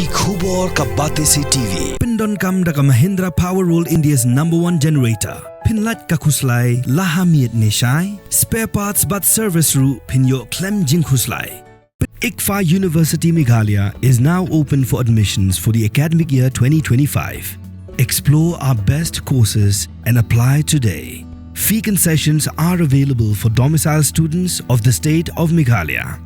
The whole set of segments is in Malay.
Ki khubor ka bate se TV. Pindon kam da ka Mahindra Powerwall India's #1 generator. Pinlat ka khuslai lahamiet neshai. Spare parts but service ru pinyo klem jing khuslai. ICFA University Meghalaya is now open for admissions for the academic year 2025. Explore our best courses and apply today. Fee concessions are available for domicile students of the state of Meghalaya.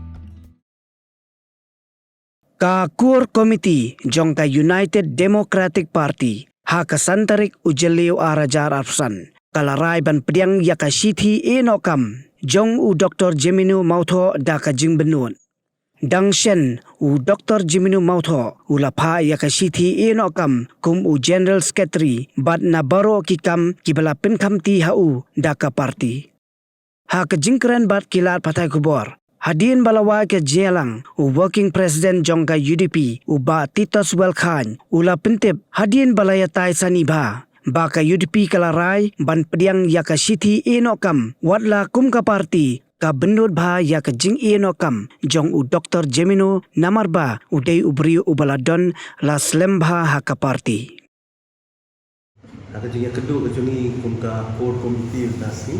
Ka Core Committee jong ka United Democratic Party ha ka santarik ujeleo arajar arsan kalarai ban pediang ya ka sithi enokam jong u Dr. Jeminu Mautho da ka jingbenun dang shen u Dr. Jeminu Mautho ulapha ya ka sithi enokam kum u General Secretary bat na baro kikam kibala pinkam ti ha u da ka party ha ka jingkran bat kilat patai kubor Hadin balawa ke jelang u working president jongka UDP u ba Titos Welkhan ula pentip hadin balaya tai saniba ba ka UDP kalarai ban pediang ya ka sithi enokam watla kum ka parti ka benut bha ya ka jing enokam jong u Dr. Jemino namarba u dei ubri u baladon la slembha ha ka parti Aka jing kedua ke jungi kum ka core committee utasi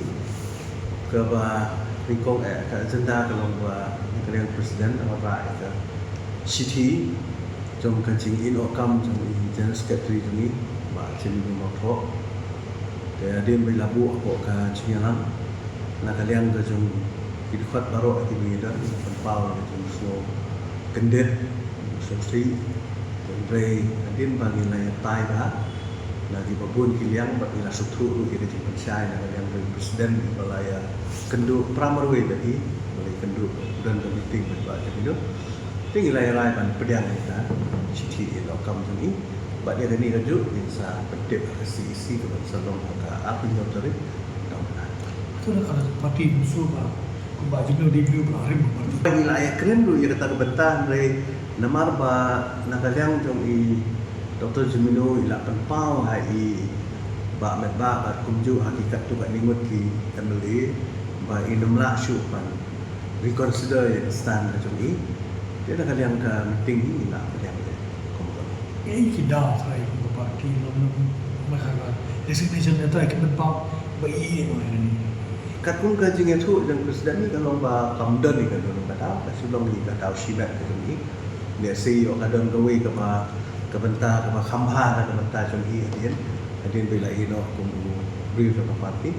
ke ba Rikong ka agenda kalau buat kalian presiden apa ka city jom kancing in okam jom general secretary ni ba Jeminu Mautho dia bila bu apa ka cinyalang na kalian ka jom idfat baro aktivitas dan penpau jom so kendet so si re adin bagi lai tai ba lagi babun kiliang bagi la sutru kita di pensai na kalian presiden balaya kendu pramarwe dari mulai kendu dan meeting berbagai video tinggi layar ban pedang kita citi lokam ini bak dia ni rajuk bisa pedek isi ke salon ke apa yang tadi tahun itu ada parti musuh ba kubah juga di video hari bagi layar keren dulu ya kata kebetan dari namar ba nakaliang jong i Dr. Jemino ila penpau hai ba medba ba kumju hakikat tu kat ningut ki MLA ba inumlah syupan reconsider yang stand macam ni dia dah kalian ke meeting ni nak kalian komponen ini kita try ke parti lalu masalah resignation itu akan berpau bayi ini kat pun kaji ngetu dan presiden ni kalau ba kamdan ni kan orang kata sebelum ni kata shibat macam ni dia CEO kadang gawe ke ba kebentar ke ba khamha ke bentar macam ni adin bila ino kum brief ke parti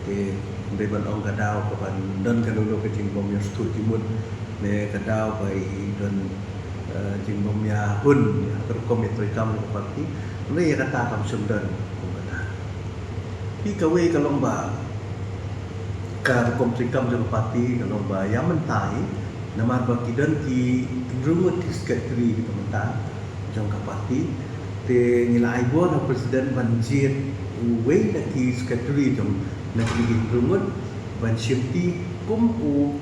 ke Dewan orang kadau kepan dan kalau ke jingbom yang setuju timun ne kadau bai dan jingbom ya hun ya terkom itu ikam ke parti ne ya kata kam sundan kata pi kawe kalau ba ka terkom ikam ke parti kalau ba yang mentai nama ba kidan ki rumut sekretari kita mentai jong ke parti te nilai bo na presiden banjir we na ki sekretari jong negeri rumut ban syimti kumpu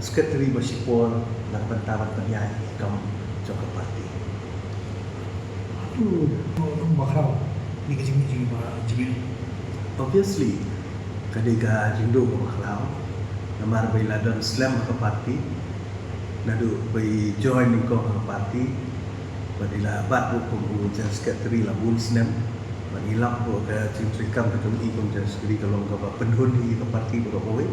sekretari bersipol nak pentawan penyai kam joko parti itu bakal ni kecil-kecil Jemino obviously kadiga jindo bakal namar baila dan slam ke parti nadu bai join ko ke parti badila bat hukum general secretary labun snem hilap buat ke cintrikam ke tumi pun jadi sekali kalau engkau penhun di ke parti berapa we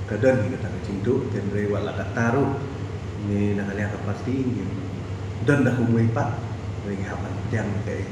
kadang ni kata cintu dan rewat lah taruh ni nak kalian ke parti ni dan dah kumui pat bagi hapan yang kayak